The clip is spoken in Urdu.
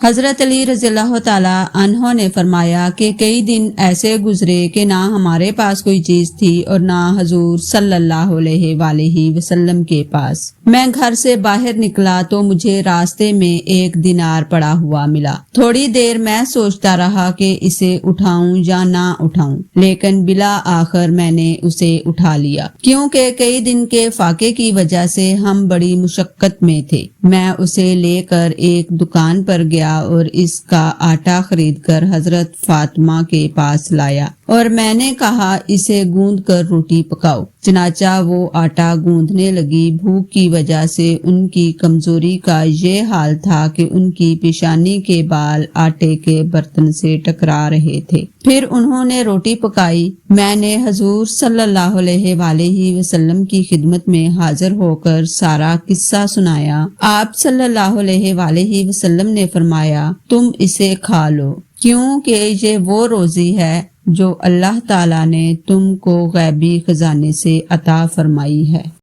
حضرت علی رضی اللہ تعالیٰ عنہ نے فرمایا کہ کئی دن ایسے گزرے کہ نہ ہمارے پاس کوئی چیز تھی اور نہ حضور صلی اللہ علیہ وآلہ وسلم کے پاس۔ میں گھر سے باہر نکلا تو مجھے راستے میں 1 دینار پڑا ہوا ملا۔ تھوڑی دیر میں سوچتا رہا کہ اسے اٹھاؤں یا نہ اٹھاؤں، لیکن بلا آخر میں نے اسے اٹھا لیا، کیونکہ کئی دن کے فاقے کی وجہ سے ہم بڑی مشقت میں تھے۔ میں اسے لے کر ایک دکان پر گیا اور اس کا آٹا خرید کر حضرت فاطمہ کے پاس لایا اور میں نے کہا اسے گوندھ کر روٹی پکاؤ۔ چنانچہ وہ آٹا گوندھنے لگی۔ بھوک کی وجہ سے ان کی کمزوری کا یہ حال تھا کہ ان کی پیشانی کے بال آٹے کے برتن سے ٹکرا رہے تھے۔ پھر انہوں نے روٹی پکائی۔ میں نے حضور صلی اللہ علیہ وآلہ وسلم کی خدمت میں حاضر ہو کر سارا قصہ سنایا۔ آپ صلی اللہ علیہ وآلہ وسلم نے فرمایا تم اسے کھا لو، کیونکہ یہ وہ روزی ہے جو اللہ تعالیٰ نے تم کو غیبی خزانے سے عطا فرمائی ہے۔